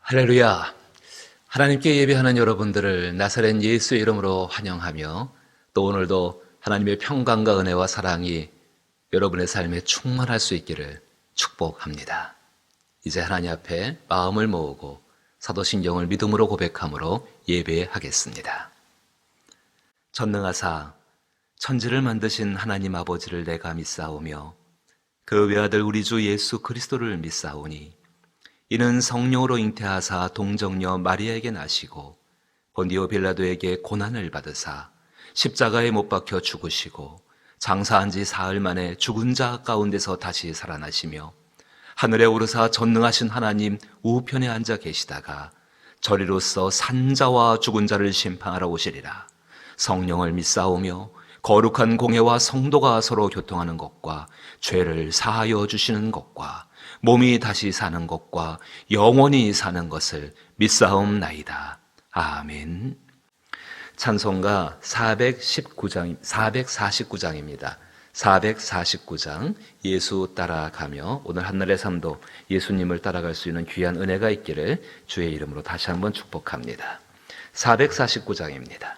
할렐루야! 하나님께 예배하는 여러분들을 나사렛 예수의 이름으로 환영하며 또 오늘도 하나님의 평강과 은혜와 사랑이 여러분의 삶에 충만할 수 있기를 축복합니다. 이제 하나님 앞에 마음을 모으고 사도신경을 믿음으로 고백함으로 예배하겠습니다. 전능하사 천지를 만드신 하나님 아버지를 내가 믿사오며 그 외아들 우리 주 예수 그리스도를 믿사오니 이는 성령으로 잉태하사 동정녀 마리아에게 나시고 본디오 빌라도에게 고난을 받으사 십자가에 못 박혀 죽으시고 장사한 지 사흘 만에 죽은 자 가운데서 다시 살아나시며 하늘에 오르사 전능하신 하나님 우편에 앉아 계시다가 저리로서 산자와 죽은 자를 심판하러 오시리라. 성령을 믿사오며 거룩한 공회와 성도가 서로 교통하는 것과 죄를 사하여 주시는 것과 몸이 다시 사는 것과 영원히 사는 것을 믿사옵나이다. 아멘. 찬송가 449장입니다. 449장 예수 따라가며 오늘 한날의 삶도 예수님을 따라갈 수 있는 귀한 은혜가 있기를 주의 이름으로 다시 한번 축복합니다. 449장입니다.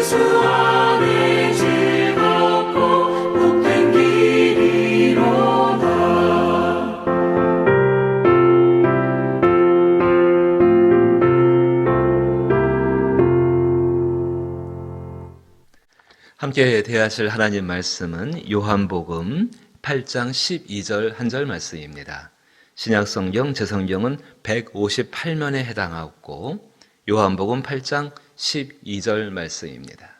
예수 안에 즐겁고 함께 대하실 하나님 말씀은 요한복음 8장 12절 한 절 말씀입니다. 신약성경 제성경은 158면에 해당하고 요한복음 8장 12절 말씀입니다.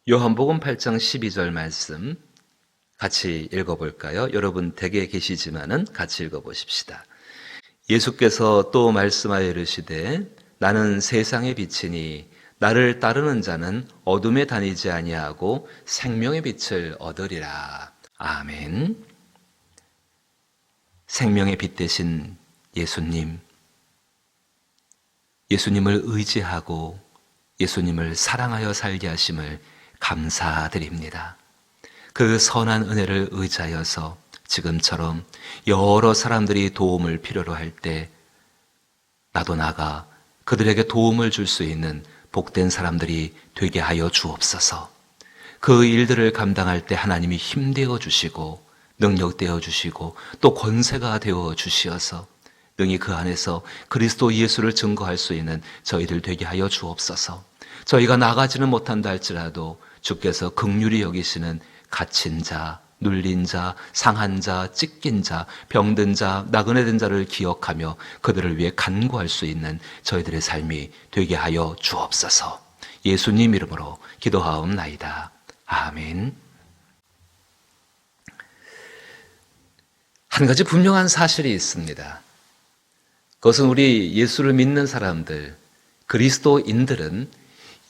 요한복음 8장 12절 말씀 같이 읽어볼까요? 여러분 댁에 계시지만은 같이 읽어보십시다. 예수께서 또 말씀하여 이르시되 나는 세상의 빛이니 나를 따르는 자는 어둠에 다니지 아니하고 생명의 빛을 얻으리라. 아멘. 생명의 빛 되신 예수님, 예수님을 의지하고 예수님을 사랑하여 살게 하심을 감사드립니다. 그 선한 은혜를 의지하여서 지금처럼 여러 사람들이 도움을 필요로 할 때 나도 나가 그들에게 도움을 줄 수 있는 복된 사람들이 되게 하여 주옵소서. 그 일들을 감당할 때 하나님이 힘되어 주시고 능력되어 주시고 또 권세가 되어 주시어서 능히 그 안에서 그리스도 예수를 증거할 수 있는 저희들 되게 하여 주옵소서. 저희가 나가지는 못한다 할지라도 주께서 긍휼히 여기시는 갇힌 자, 눌린 자, 상한 자, 찢긴 자, 병든 자, 나그네 된 자를 기억하며 그들을 위해 간구할 수 있는 저희들의 삶이 되게 하여 주옵소서. 예수님 이름으로 기도하옵나이다. 아멘. 한 가지 분명한 사실이 있습니다. 그것은 우리 예수를 믿는 사람들, 그리스도인들은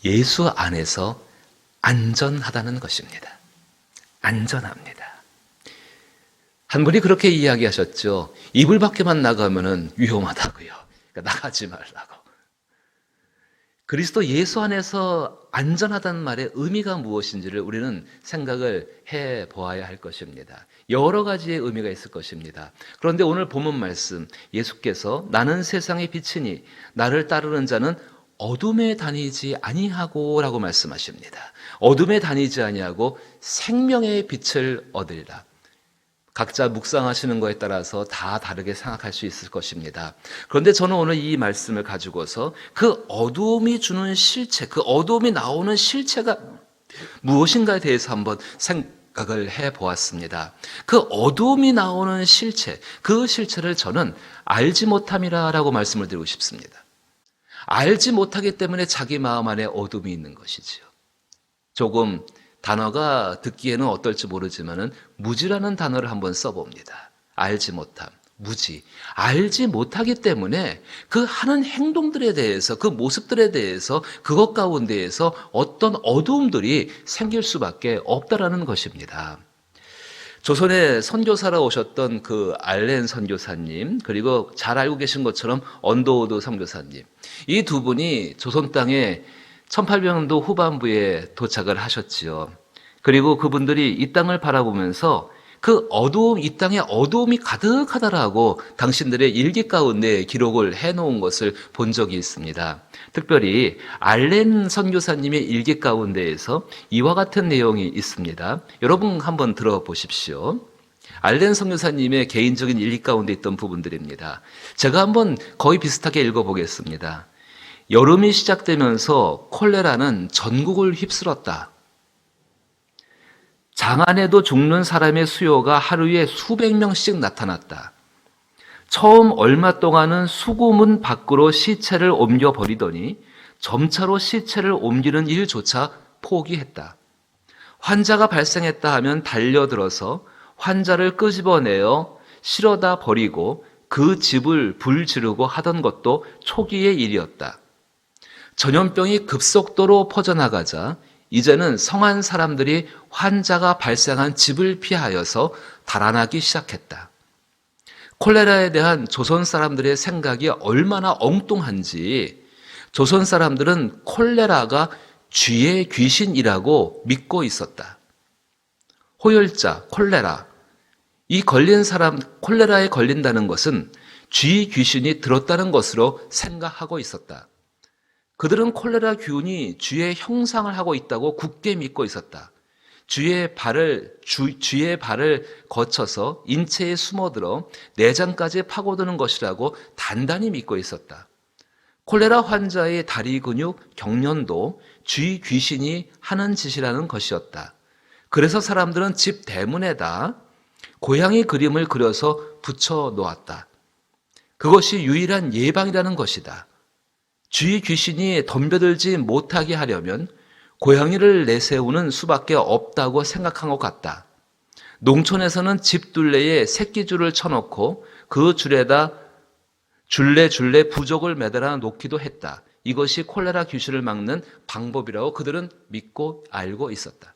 예수 안에서 안전하다는 것입니다. 안전합니다. 한 분이 그렇게 이야기하셨죠. 이불 밖에만 나가면은 위험하다고요. 그러니까 나가지 말라고. 그리스도 예수 안에서 안전하다는 말의 의미가 무엇인지를 우리는 생각을 해 보아야 할 것입니다. 여러 가지의 의미가 있을 것입니다. 그런데 오늘 본문 말씀, 예수께서 나는 세상의 빛이니 나를 따르는 자는 어둠에 다니지 아니하고 라고 말씀하십니다. 어둠에 다니지 아니하고 생명의 빛을 얻으리라. 각자 묵상하시는 것에 따라서 다 다르게 생각할 수 있을 것입니다. 그런데 저는 오늘 이 말씀을 가지고서 그 어둠이 주는 실체, 그 어둠이 나오는 실체가 무엇인가에 대해서 한번 생각을 해보았습니다. 그 어둠이 나오는 실체, 그 실체를 저는 알지 못함이라고 말씀을 드리고 싶습니다. 알지 못하기 때문에 자기 마음 안에 어둠이 있는 것이지요. 조금 단어가 듣기에는 어떨지 모르지만은 무지라는 단어를 한번 써봅니다. 알지 못함, 무지. 알지 못하기 때문에 그 하는 행동들에 대해서, 그 모습들에 대해서, 그것 가운데에서 어떤 어두움들이 생길 수밖에 없다라는 것입니다. 조선에 선교사로 오셨던 그 알렌 선교사님, 그리고 잘 알고 계신 것처럼 언더우드 선교사님, 이 두 분이 조선 땅에 1800년도 후반부에 도착을 하셨지요. 그리고 그분들이 이 땅을 바라보면서 그 어두움, 이 땅에 어두움이 가득하다라고 당신들의 일기 가운데 기록을 해놓은 것을 본 적이 있습니다. 특별히 알렌 선교사님의 일기 가운데에서 이와 같은 내용이 있습니다. 여러분 한번 들어보십시오. 알렌 선교사님의 개인적인 일기 가운데 있던 부분들입니다. 제가 한번 거의 비슷하게 읽어보겠습니다. 여름이 시작되면서 콜레라는 전국을 휩쓸었다. 장안에도 죽는 사람의 수요가 하루에 수백 명씩 나타났다. 처음 얼마 동안은 수구문 밖으로 시체를 옮겨버리더니 점차로 시체를 옮기는 일조차 포기했다. 환자가 발생했다 하면 달려들어서 환자를 끄집어내어 실어다 버리고 그 집을 불 지르고 하던 것도 초기의 일이었다. 전염병이 급속도로 퍼져나가자 이제는 성한 사람들이 환자가 발생한 집을 피하여서 달아나기 시작했다. 콜레라에 대한 조선 사람들의 생각이 얼마나 엉뚱한지 조선 사람들은 콜레라가 쥐의 귀신이라고 믿고 있었다. 호열자, 콜레라. 이 걸린 사람, 콜레라에 걸린다는 것은 쥐 귀신이 들었다는 것으로 생각하고 있었다. 그들은 콜레라 기운이 쥐의 형상을 하고 있다고 굳게 믿고 있었다. 쥐의 발을 거쳐서 인체에 숨어들어 내장까지 파고드는 것이라고 단단히 믿고 있었다. 콜레라 환자의 다리 근육 경련도 쥐 귀신이 하는 짓이라는 것이었다. 그래서 사람들은 집 대문에다 고양이 그림을 그려서 붙여 놓았다. 그것이 유일한 예방이라는 것이다. 쥐 귀신이 덤벼들지 못하게 하려면 고양이를 내세우는 수밖에 없다고 생각한 것 같다. 농촌에서는 집 둘레에 새끼줄을 쳐놓고 그 줄에다 줄레 부적을 매달아 놓기도 했다. 이것이 콜레라 귀신을 막는 방법이라고 그들은 믿고 알고 있었다.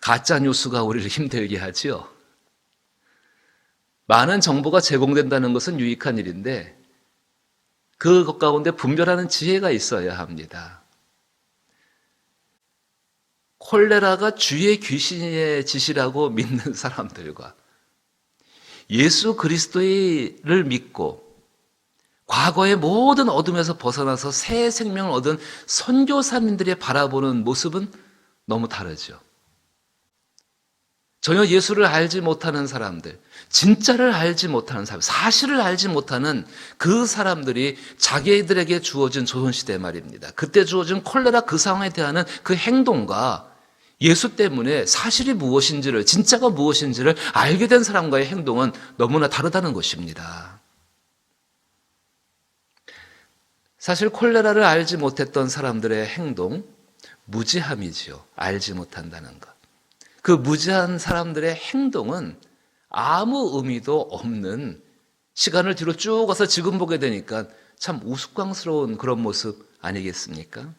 가짜 뉴스가 우리를 힘들게 하지요. 많은 정보가 제공된다는 것은 유익한 일인데 그것 가운데 분별하는 지혜가 있어야 합니다. 콜레라가 주의 귀신의 짓이라고 믿는 사람들과 예수 그리스도를 믿고 과거의 모든 어둠에서 벗어나서 새 생명을 얻은 선교사님들이 바라보는 모습은 너무 다르죠. 전혀 예수를 알지 못하는 사람들, 진짜를 알지 못하는 사람, 사실을 알지 못하는 그 사람들이 자기들에게 주어진 조선시대 말입니다. 그때 주어진 콜레라 그 상황에 대한 그 행동과 예수 때문에 사실이 무엇인지를, 진짜가 무엇인지를 알게 된 사람과의 행동은 너무나 다르다는 것입니다. 사실 콜레라를 알지 못했던 사람들의 행동, 무지함이지요. 알지 못한다는 것. 그 무지한 사람들의 행동은 아무 의미도 없는, 시간을 뒤로 쭉 가서 지금 보게 되니까 참 우스꽝스러운 그런 모습 아니겠습니까?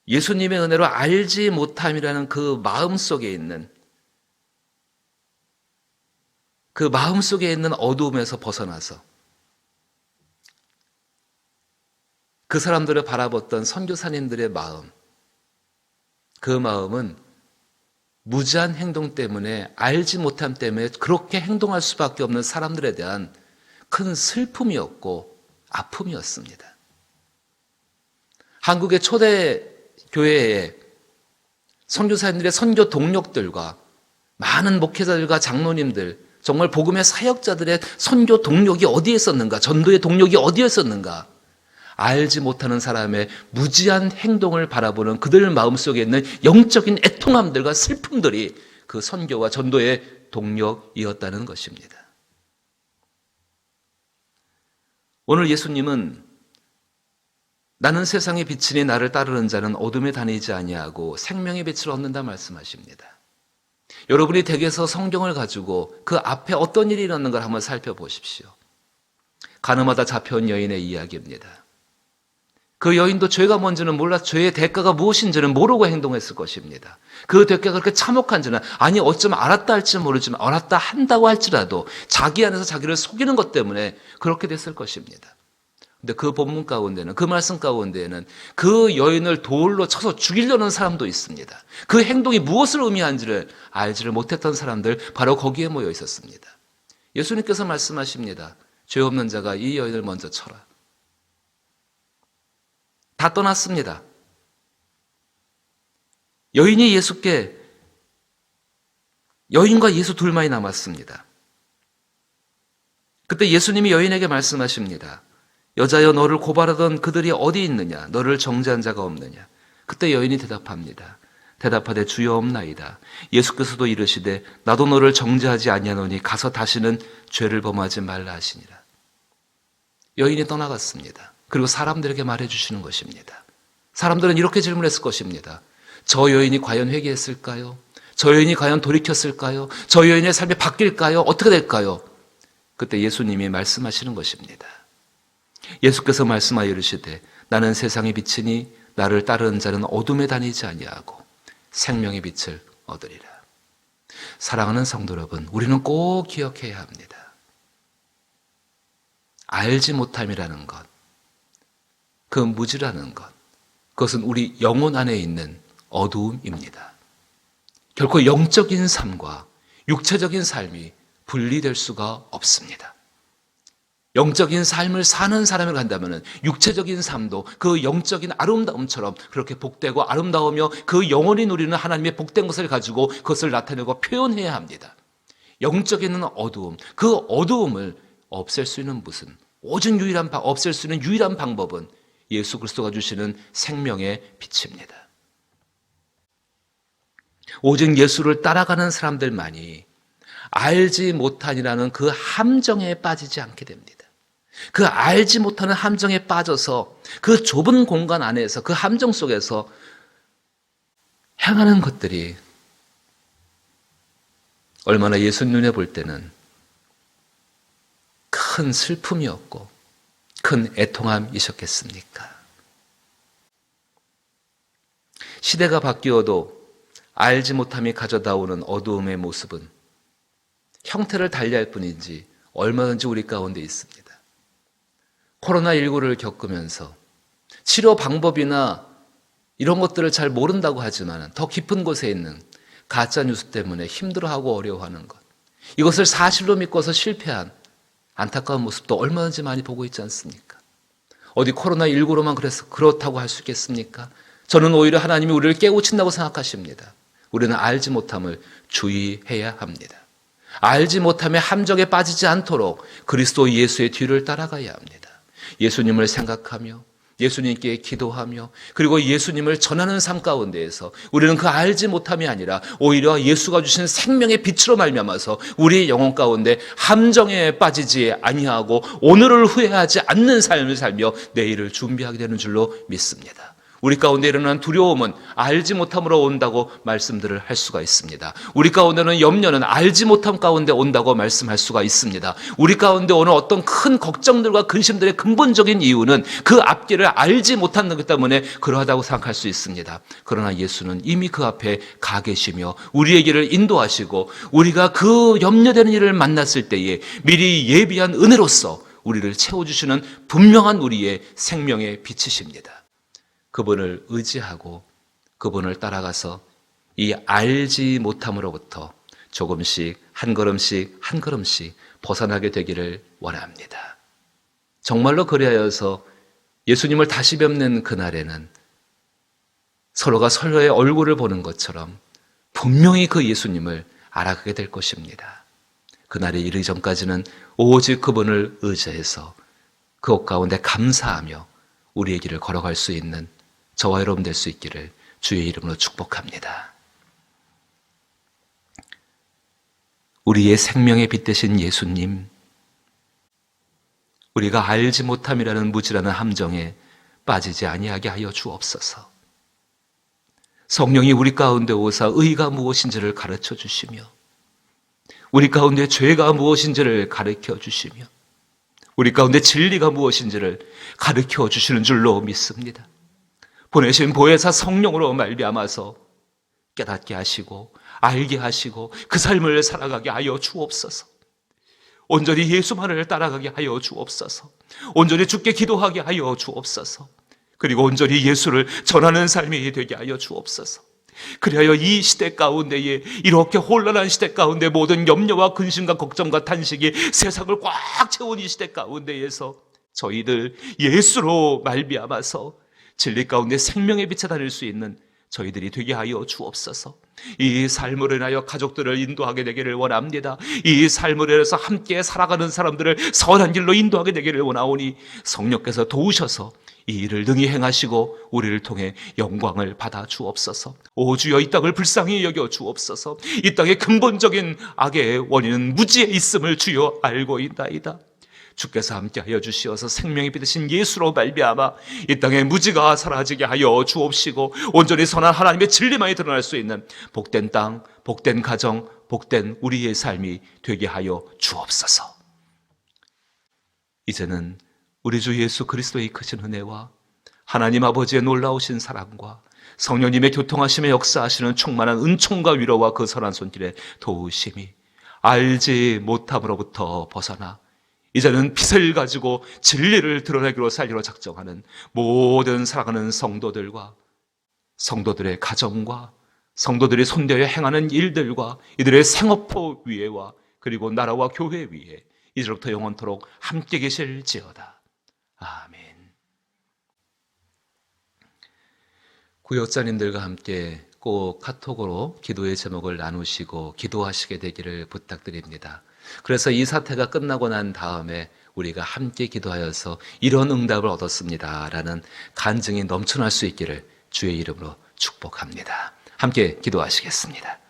예수님의 은혜로 알지 못함이라는 그 마음 속에 있는 어두움에서 벗어나서 그 사람들을 바라봤던 선교사님들의 마음, 그 마음은 무지한 행동 때문에, 알지 못함 때문에 그렇게 행동할 수밖에 없는 사람들에 대한 큰 슬픔이었고 아픔이었습니다. 한국의 초대 교회에 선교사님들의 선교 동력들과 많은 목회자들과 장로님들, 정말 복음의 사역자들의 선교 동력이 어디에 있었는가, 전도의 동력이 어디에 있었는가, 알지 못하는 사람의 무지한 행동을 바라보는 그들 마음속에 있는 영적인 애통함들과 슬픔들이 그 선교와 전도의 동력이었다는 것입니다. 오늘 예수님은 나는 세상의 빛이니 나를 따르는 자는 어둠에 다니지 아니하고 생명의 빛을 얻는다 말씀하십니다. 여러분이 댁에서 성경을 가지고 그 앞에 어떤 일이 일어났는가 한번 살펴보십시오. 가늠하다 잡혀온 여인의 이야기입니다. 그 여인도 죄가 뭔지는 몰라, 죄의 대가가 무엇인지는 모르고 행동했을 것입니다. 그 대가가 그렇게 참혹한지는, 아니 어쩌면 알았다 할지 모르지만 알았다 한다고 할지라도 자기 안에서 자기를 속이는 것 때문에 그렇게 됐을 것입니다. 근데 그 본문 가운데는, 그 말씀 가운데에는 그 여인을 돌로 쳐서 죽이려는 사람도 있습니다. 그 행동이 무엇을 의미하는지를 알지를 못했던 사람들, 바로 거기에 모여 있었습니다. 예수님께서 말씀하십니다. 죄 없는 자가 이 여인을 먼저 쳐라. 다 떠났습니다. 여인과 예수 둘만이 남았습니다. 그때 예수님이 여인에게 말씀하십니다. 여자여, 너를 고발하던 그들이 어디 있느냐? 너를 정죄한 자가 없느냐? 그때 여인이 대답합니다. 대답하되 주여 없나이다. 예수께서도 이르시되 나도 너를 정죄하지 아니하노니 가서 다시는 죄를 범하지 말라 하시니라. 여인이 떠나갔습니다. 그리고 사람들에게 말해주시는 것입니다. 사람들은 이렇게 질문했을 것입니다. 저 여인이 과연 회개했을까요? 저 여인이 과연 돌이켰을까요? 저 여인의 삶이 바뀔까요? 어떻게 될까요? 그때 예수님이 말씀하시는 것입니다. 예수께서 말씀하여 이르시되 나는 세상의 빛이니 나를 따르는 자는 어둠에 다니지 아니하고 생명의 빛을 얻으리라. 사랑하는 성도 여러분, 우리는 꼭 기억해야 합니다. 알지 못함이라는 것, 그 무지라는 것, 그것은 우리 영혼 안에 있는 어두움입니다. 결코 영적인 삶과 육체적인 삶이 분리될 수가 없습니다. 영적인 삶을 사는 사람을 한다면 육체적인 삶도 그 영적인 아름다움처럼 그렇게 복되고 아름다우며 그 영원히 누리는 하나님의 복된 것을 가지고 그것을 나타내고 표현해야 합니다. 영적인 어두움, 그 어두움을 없앨 수 있는 없앨 수 있는 유일한 방법은 예수 그리스도가 주시는 생명의 빛입니다. 오직 예수를 따라가는 사람들만이 알지 못하니라는 그 함정에 빠지지 않게 됩니다. 그 알지 못하는 함정에 빠져서 그 좁은 공간 안에서 그 함정 속에서 행하는 것들이 얼마나 예수 눈에 볼 때는 큰 슬픔이었고 큰 애통함이셨겠습니까? 시대가 바뀌어도 알지 못함이 가져다 오는 어두움의 모습은 형태를 달리할 뿐이지 얼마든지 우리 가운데 있습니다. 코로나19를 겪으면서 치료 방법이나 이런 것들을 잘 모른다고 하지만 더 깊은 곳에 있는 가짜 뉴스 때문에 힘들어하고 어려워하는 것, 이것을 사실로 믿고서 실패한 안타까운 모습도 얼마든지 많이 보고 있지 않습니까? 어디 코로나19로만 그래서 그렇다고 할 수 있겠습니까? 저는 오히려 하나님이 우리를 깨우친다고 생각하십니다. 우리는 알지 못함을 주의해야 합니다. 알지 못함의 함정에 빠지지 않도록 그리스도 예수의 뒤를 따라가야 합니다. 예수님을 생각하며 예수님께 기도하며 그리고 예수님을 전하는 삶 가운데에서 우리는 그 알지 못함이 아니라 오히려 예수가 주신 생명의 빛으로 말미암아서 우리의 영혼 가운데 함정에 빠지지 아니하고 오늘을 후회하지 않는 삶을 살며 내일을 준비하게 되는 줄로 믿습니다. 우리 가운데 일어난 두려움은 알지 못함으로 온다고 말씀들을 할 수가 있습니다. 우리 가운데는 염려는 알지 못함 가운데 온다고 말씀할 수가 있습니다. 우리 가운데 오는 어떤 큰 걱정들과 근심들의 근본적인 이유는 그 앞길을 알지 못하는 것 때문에 그러하다고 생각할 수 있습니다. 그러나 예수는 이미 그 앞에 가 계시며 우리의 길을 인도하시고 우리가 그 염려되는 일을 만났을 때에 미리 예비한 은혜로서 우리를 채워주시는 분명한 우리의 생명의 빛이십니다. 그분을 의지하고 그분을 따라가서 이 알지 못함으로부터 조금씩 한 걸음씩 한 걸음씩 벗어나게 되기를 원합니다. 정말로 그리하여서 예수님을 다시 뵙는 그날에는 서로가 서로의 얼굴을 보는 것처럼 분명히 그 예수님을 알아가게 될 것입니다. 그날이 이르기 전까지는 오직 그분을 의지해서 그 옷 가운데 감사하며 우리의 길을 걸어갈 수 있는 저와 여러분 될 수 있기를 주의 이름으로 축복합니다. 우리의 생명의 빛 되신 예수님, 우리가 알지 못함이라는 무지라는 함정에 빠지지 아니하게 하여 주옵소서. 성령이 우리 가운데 오사 의가 무엇인지를 가르쳐 주시며 우리 가운데 죄가 무엇인지를 가르쳐 주시며 우리 가운데 진리가 무엇인지를 가르쳐 주시는 줄로 믿습니다. 보내신 보혜사 성령으로 말미암아서 깨닫게 하시고 알게 하시고 그 삶을 살아가게 하여 주옵소서. 온전히 예수만을 따라가게 하여 주옵소서. 온전히 주께 기도하게 하여 주옵소서. 그리고 온전히 예수를 전하는 삶이 되게 하여 주옵소서. 그리하여 이 시대 가운데에 이렇게 혼란한 시대 가운데 모든 염려와 근심과 걱정과 탄식이 세상을 꽉 채운 이 시대 가운데에서 저희들 예수로 말미암아서 진리 가운데 생명의 빛에 다닐 수 있는 저희들이 되게 하여 주옵소서. 이 삶으로 인하여 가족들을 인도하게 되기를 원합니다. 이 삶으로 인해서 함께 살아가는 사람들을 선한 길로 인도하게 되기를 원하오니 성령께서 도우셔서 이 일을 능히 행하시고 우리를 통해 영광을 받아 주옵소서. 오 주여, 이 땅을 불쌍히 여겨 주옵소서. 이 땅의 근본적인 악의 원인은 무지에 있음을 주여 알고 있나이다. 주께서 함께하여 주시어서 생명이 빛이신 예수로 말미암아 이 땅의 무지가 사라지게 하여 주옵시고 온전히 선한 하나님의 진리만이 드러날 수 있는 복된 땅, 복된 가정, 복된 우리의 삶이 되게 하여 주옵소서. 이제는 우리 주 예수 그리스도의 크신 은혜와 하나님 아버지의 놀라우신 사랑과 성령님의 교통하심에 역사하시는 충만한 은총과 위로와 그 선한 손길의 도우심이 알지 못함으로부터 벗어나 이제는 빛을 가지고 진리를 드러내기로 살기로 작정하는 모든 살아가는 성도들과 성도들의 가정과 성도들이 손대어 행하는 일들과 이들의 생업포 위에와 그리고 나라와 교회 위에 이제로부터 영원토록 함께 계실지어다. 아멘. 구역자님들과 함께 꼭 카톡으로 기도의 제목을 나누시고 기도하시게 되기를 부탁드립니다. 그래서 이 사태가 끝나고 난 다음에 우리가 함께 기도하여서 이런 응답을 얻었습니다 라는 간증이 넘쳐날 수 있기를 주의 이름으로 축복합니다. 함께 기도하시겠습니다.